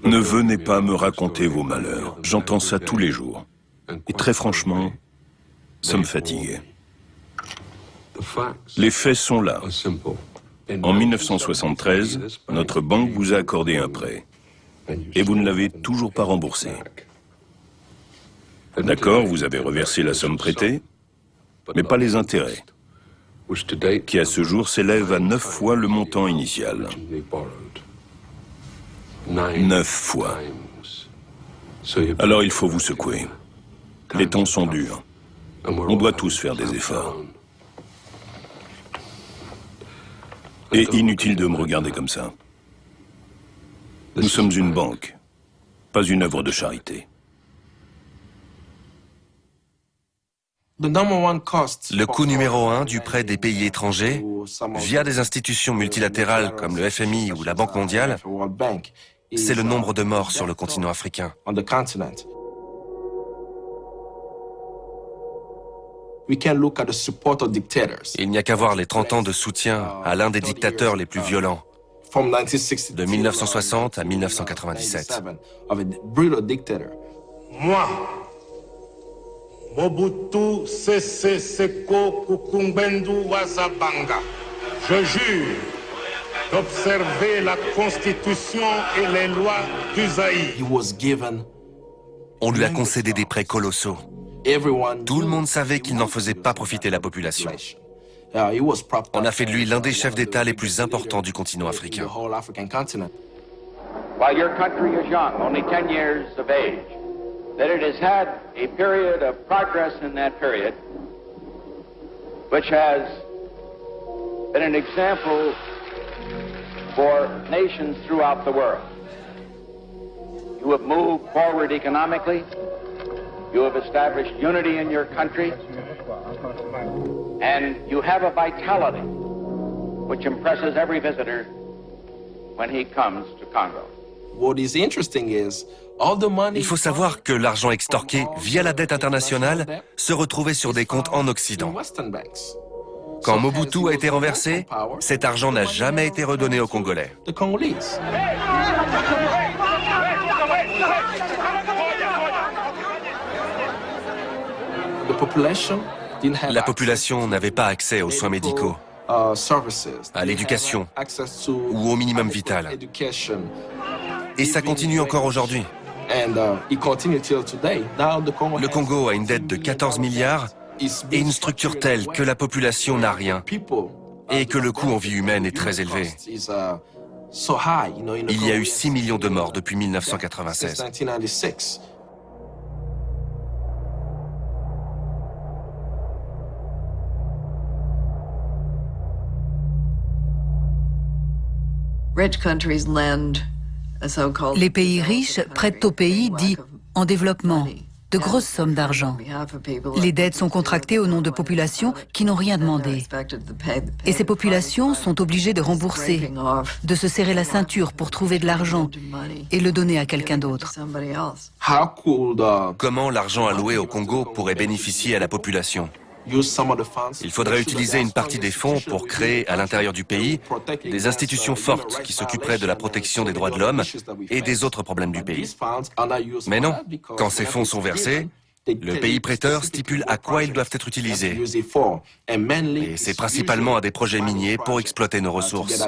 Ne venez pas me raconter vos malheurs. J'entends ça tous les jours. Et très franchement, ça me fatiguait. Les faits sont là. En 1973, notre banque vous a accordé un prêt. Et vous ne l'avez toujours pas remboursé. D'accord, vous avez reversé la somme prêtée, mais pas les intérêts, qui à ce jour s'élèvent à 9 fois le montant initial. 9 fois. Alors il faut vous secouer. Les temps sont durs. On doit tous faire des efforts. Et inutile de me regarder comme ça. Nous sommes une banque, pas une œuvre de charité. Le coût numéro 1 du prêt des pays étrangers, via des institutions multilatérales comme le FMI ou la Banque mondiale, c'est le nombre de morts sur le continent africain. Il n'y a qu'à voir les 30 ans de soutien à l'un des dictateurs les plus violents, de 1960 à 1997. Moi, Mobutu Sese Seko Kukumbendo Wazabanga, je jure d'observer la Constitution et les lois du Zaïre. On lui a concédé des prêts colossaux. Tout le monde savait qu'il n'en faisait pas profiter la population. On a fait de lui l'un des chefs d'État les plus importants du continent africain. While your country is young, only 10 years of age, that it has had a period of progress in that period, which has been an example for nations throughout the world. You have moved forward economically. You have established unity in your country, and you have a vitality which impresses every visitor when he comes to Congo. Il faut savoir que l'argent extorqué via la dette internationale se retrouvait sur des comptes en Occident. Quand Mobutu a été renversé, cet argent n'a jamais été redonné aux Congolais. La population n'avait pas accès aux soins médicaux, à l'éducation ou au minimum vital. Et ça continue encore aujourd'hui. Le Congo a une dette de 14 milliards et une structure telle que la population n'a rien et que le coût en vie humaine est très élevé. Il y a eu 6 millions de morts depuis 1996. Les pays riches prêtent aux pays dits en développement de grosses sommes d'argent. Les dettes sont contractées au nom de populations qui n'ont rien demandé. Et ces populations sont obligées de rembourser, de se serrer la ceinture pour trouver de l'argent et le donner à quelqu'un d'autre. Comment l'argent alloué au Congo pourrait bénéficier à la population ? Il faudrait utiliser une partie des fonds pour créer à l'intérieur du pays des institutions fortes qui s'occuperaient de la protection des droits de l'homme et des autres problèmes du pays. Mais non, quand ces fonds sont versés, le pays prêteur stipule à quoi ils doivent être utilisés. Et c'est principalement à des projets miniers pour exploiter nos ressources.